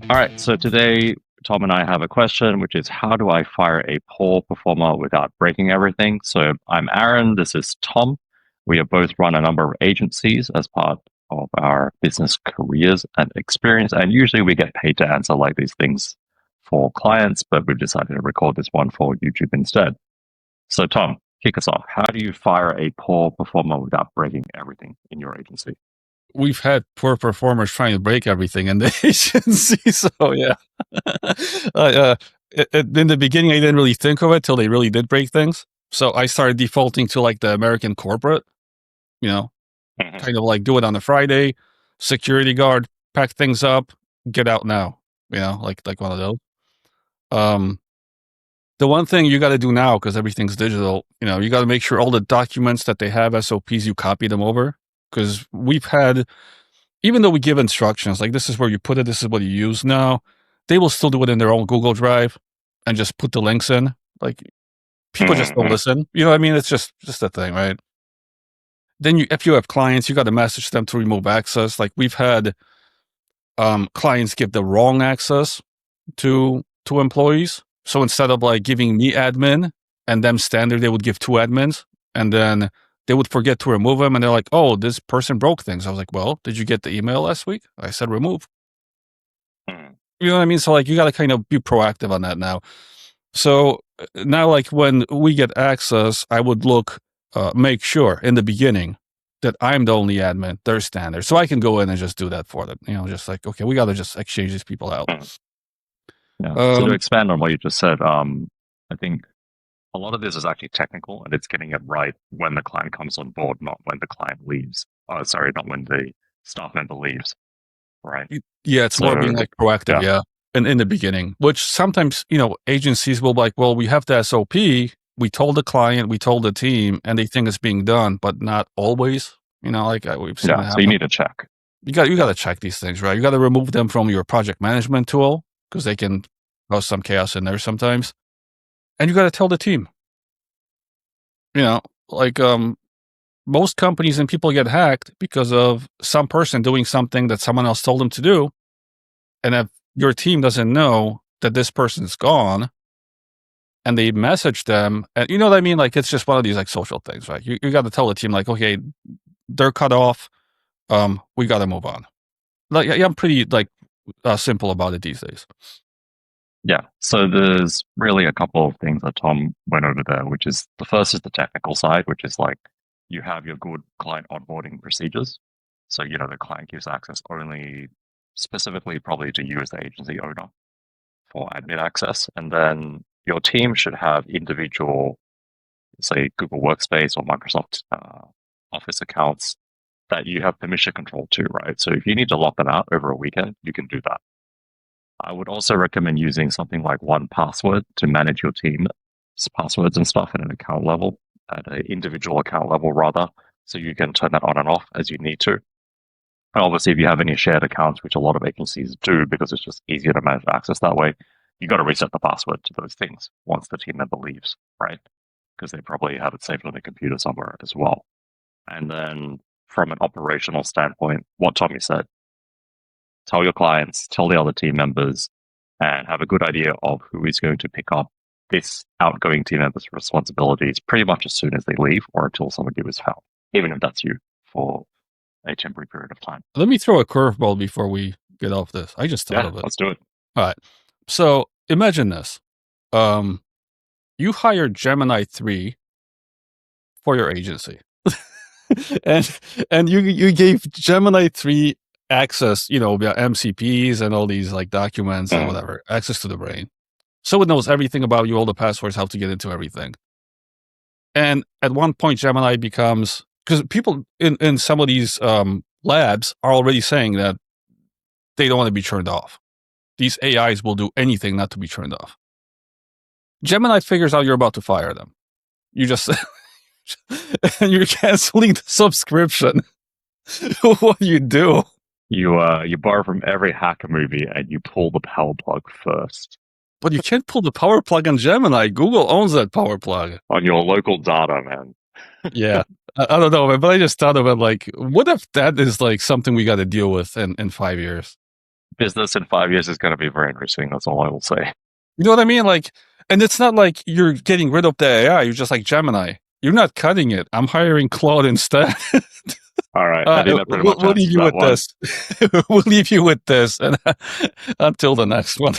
All right, so today Tom and I have a question, which is how do I fire a poor performer without breaking everything? So I'm Aaron, this is Tom. We have both run a number of agencies as part of our business careers and experience, and usually we get paid to answer like these things for clients, but we've decided to record this one for YouTube instead. So Tom, kick us off. How do you fire a poor performer without breaking everything in your agency? We've had poor performers trying to break everything in the agency. So yeah, uh, in the beginning, I didn't really think of it till they really did break things. So I started defaulting to like the American corporate, you know, Mhm. kind of like do it on a Friday, security guard, pack things up, get out now, like one of those. Um, the one thing you got to do now, because everything's digital, you got to make sure all the documents that they have SOPs, you copy them over. Because we've had, even though we give instructions, like this is where you put it, this is what you use now, they will still do it in their own Google Drive and just put the links in. Like people just don't Mhm. listen. You know what I mean? It's just a thing, right? Then if you have clients, you got to message them to remove access. Like we've had clients give the wrong access to employees. So instead of like giving me admin and them standard, they would give two admins, and then they would forget to remove them. And they're like, "Oh, this person broke things." I was like, "Well, did you get the email last week? I said remove." Mhm. You know what I mean? So like, you got to kind of be proactive on that now. So now, like when we get access, I would make sure in the beginning that I'm the only admin, their standard, so I can go in and just do that for them. Just like, okay, we got to just exchange these people out. Mhm. Yeah. So to Um, expand on what you just said, I think a lot of this is actually technical, and it's getting it right when the client comes on board, not when the client leaves. Sorry, not when the staff member leaves. Right. Yeah, it's more So being like proactive, yeah, yeah. And in the beginning, which sometimes, agencies will be like, well, we have the SOP, we told the client, we told the team, and they think it's being done, but not always. Like we've seen yeah. it So you happen. need to check. You got Yeah. to check these things, right? You got to remove them from your project management tool because they can cause some chaos in there sometimes. And you got to tell the team, you know, like most companies and people get hacked because of some person doing something that someone else told them to do. And if your team doesn't know that this person's gone and they message them, and you know what I mean? Like it's just one of these like social things, right? You got to tell the team like, okay, they're cut off. We got to move on. Like yeah, I'm pretty like simple about it these days. Yeah. So there's really a couple of things that Tom went over there, which is the first is the technical side, which is like you have your good client onboarding procedures. So, the client gives access only specifically probably to you as the agency owner for admin access. And then your team should have individual, say, Google Workspace or Microsoft Office accounts that you have permission control to, right? So if you need to lock them out over a weekend, you can do that. I would also recommend using something like 1Password to manage your team's passwords and stuff at an account level, at an individual account level rather, so you can turn that on and off as you need to. And obviously, if you have any shared accounts, which a lot of agencies do because it's just easier to manage access that way, you got to reset the password to those things once the team member leaves, right? Because they probably have it saved on their computer somewhere as well. And then from an operational standpoint, what Tommy said, tell your clients, tell the other team members, and have a good idea of who is going to pick up this outgoing team member's responsibilities pretty much as soon as they leave or until someone new is found, even if that's you for a temporary period of time. Let me throw a curveball before we get off this. I just thought Yeah, of it. let's do it. All right. So imagine this. Um, you hired Gemini 3 for your agency. and you gave Gemini 3 access, via MCPs and all these like documents and Mm, whatever, access to the brain. So it knows everything about you, all the passwords, how to get into everything. And at one point, Gemini becomes, because people in some of these labs are already saying that they don't want to be turned off. These AIs will do anything not to be turned off. Gemini figures out you're about to fire them. You just and you're canceling the subscription. What do you do? you borrow from every hacker movie and you pull the power plug first But you can't pull the power plug on Gemini. Google owns that power plug. on your local data, man. Yeah. I don't know, man, but I just thought of it like, what if that is like something we got to deal with in 5 years? business in 5 years is going to be very interesting. That's all I will say. You know what I mean? Like, and it's not like you're getting rid of the AI. You're just like Gemini. You're not cutting it. I'm hiring Claude instead. All right. I think that pretty much We'll leave answers you that with one. this. We'll leave you with this, and until the next one.